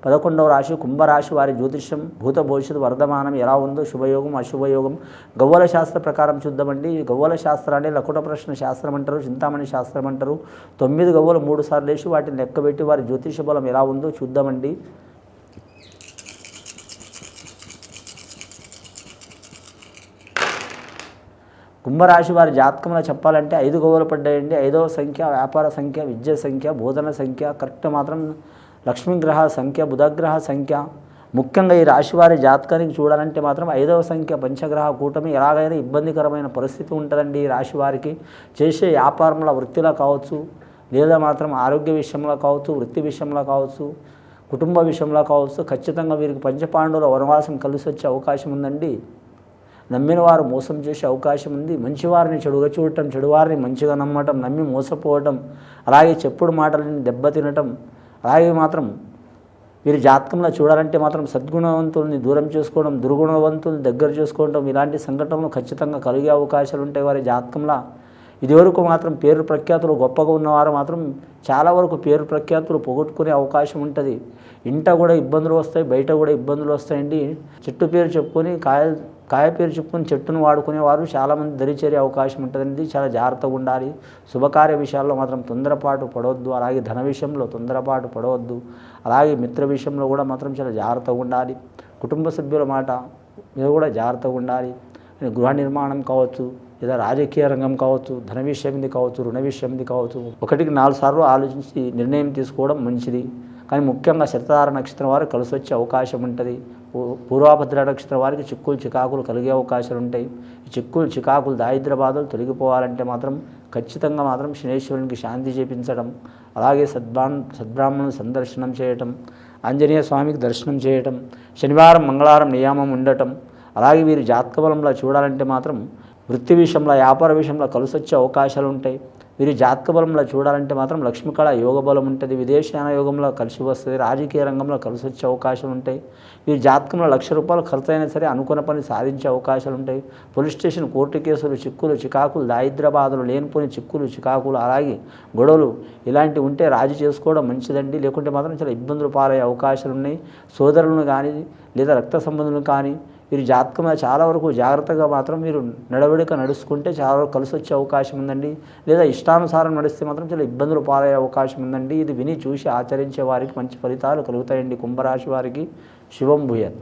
11వ రాశి కుంభరాశి వారి జ్యోతిష్యం భూత భవిష్యత్తు వర్ధమానం ఎలా ఉందో శుభయోగం అశుభయోగం గవ్వల శాస్త్ర ప్రకారం చూద్దామండి. గవ్వల శాస్త్రాన్ని లకుట ప్రశ్న శాస్త్రం అంటారు, చింతామణి శాస్త్రం అంటారు. 9 గవ్వలు 3 సార్లు వేసి వాటిని లెక్కబెట్టి వారి జ్యోతిష బలం ఎలా ఉందో చూద్దామండి. కుంభరాశి వారి జాతకంలో చెప్పాలంటే 5 గవ్వలు పడ్డాయండి. 5వ సంఖ్య వ్యాపార సంఖ్య, విద్య సంఖ్య, బోధన సంఖ్య, కరెక్ట్ మాత్రం లక్ష్మీగ్రహ సంఖ్య, బుధగ్రహ సంఖ్య. ముఖ్యంగా ఈ రాశి వారి జాతకానికి చూడాలంటే మాత్రం 5వ సంఖ్య పంచగ్రహ కూటమి ఎలాగైనా ఇబ్బందికరమైన పరిస్థితి ఉంటుందండి. ఈ రాశి వారికి చేసే వ్యాపారంలో వృత్తిలో కావచ్చు, లేదా మాత్రం ఆరోగ్య విషయంలో కావచ్చు, వృత్తి విషయంలో కావచ్చు, కుటుంబ విషయంలో కావచ్చు, ఖచ్చితంగా వీరికి పంచపాండవుల వనవాసం కలిసి వచ్చే అవకాశం ఉందండి. నమ్మిన వారు మోసం చేసే అవకాశం ఉంది. మంచివారిని చెడుగా చూడటం, చెడువారిని మంచిగా నమ్మటం, నమ్మి మోసపోవటం, అలాగే చెప్పుడు మాటలని దెబ్బతినటం, అలాగే మాత్రం వీరి జాతకంలో చూడాలంటే మాత్రం సద్గుణవంతుల్ని దూరం చేసుకోవడం, దుర్గుణవంతుల్ని దగ్గర చేసుకోవడం, ఇలాంటి సంఘటనలు ఖచ్చితంగా కలిగే అవకాశాలు ఉంటాయి వారి జాతకంలో. ఇదివరకు మాత్రం పేరు ప్రఖ్యాతులు గొప్పగా ఉన్నవారు మాత్రం చాలా వరకు పేరు ప్రఖ్యాతులు పోగొట్టుకునే అవకాశం ఉంటుంది. ఇంట కూడా ఇబ్బందులు వస్తాయి, బయట కూడా ఇబ్బందులు వస్తాయండి. చెట్టు పేరు చెప్పుకొని కాయ పేరు చెప్పుకొని చెట్టును వాడుకునేవారు చాలామంది దరిచేరే అవకాశం ఉంటుందండి. చాలా జాగ్రత్తగా ఉండాలి. శుభకార్య విషయాల్లో మాత్రం తొందరపాటు పడవద్దు. అలాగే ధన విషయంలో తొందరపాటు పడవద్దు. అలాగే మిత్ర విషయంలో కూడా మాత్రం చాలా జాగ్రత్తగా ఉండాలి. కుటుంబ సభ్యుల మాట మీద కూడా జాగ్రత్తగా ఉండాలి. గృహ నిర్మాణం కావచ్చు, లేదా రాజకీయ రంగం కావచ్చు, ధన విషయంది కావచ్చు, రుణ విషయంది కావచ్చు, 1కి 4 సార్లు ఆలోచించి నిర్ణయం తీసుకోవడం మంచిది. కానీ ముఖ్యంగా శతధార నక్షత్రం వారికి కలిసి వచ్చే అవకాశం ఉంటుంది. పూర్వభద్ర నక్షత్రం వారికి చిక్కులు చికాకులు కలిగే అవకాశాలు ఉంటాయి. ఈ చిక్కులు చికాకులు దారిద్ర్య బాధలు తొలగిపోవాలంటే మాత్రం ఖచ్చితంగా మాత్రం శనేశ్వరునికి శాంతి చేపించడం, అలాగే సద్బ్రాహ్మణుని సందర్శనం చేయటం, ఆంజనేయ స్వామికి దర్శనం చేయటం, శనివారం మంగళవారం నియామం ఉండటం. అలాగే వీరి జాతక బలంలో చూడాలంటే మాత్రం వృత్తి విషయంలో, వ్యాపార విషయంలో కలిసి వచ్చే అవకాశాలు ఉంటాయి. వీరి జాతక బలంలో చూడాలంటే మాత్రం లక్ష్మీకళ యోగ బలం ఉంటుంది. విదేశాన యోగంలో కలిసి వస్తుంది. రాజకీయ రంగంలో కలిసి వచ్చే అవకాశాలు ఉంటాయి. వీరి జాతకంలో ₹1,00,000 ఖర్చు అయినా సరే అనుకున్న పని సాధించే అవకాశాలు ఉంటాయి. పోలీస్ స్టేషన్, కోర్టు కేసులు, చిక్కులు చికాకులు, దారిద్ర్య బాధలు, లేనిపోని చిక్కులు చికాకులు, అలాగే గొడవలు ఇలాంటివి ఉంటే రాజీ చేసుకోవడం మంచిదండి. లేకుంటే మాత్రం చాలా ఇబ్బందులు పాలయ్యే అవకాశాలు ఉన్నాయి. సోదరులను కానీ లేదా రక్త సంబంధులను కానీ వీరి జాతకంలో చాలా వరకు జాగ్రత్తగా మాత్రం మీరు నడవడిక నడుచుకుంటే చాలా వరకు కలిసి వచ్చే అవకాశం ఉందండి. లేదా ఇష్టానుసారం నడిస్తే మాత్రం చాలా ఇబ్బందులు పాలయ్యే అవకాశం ఉందండి. ఇది విని చూసి ఆచరించే వారికి మంచి ఫలితాలు కలుగుతాయండి. కుంభరాశి వారికి శుభం భూయాత్.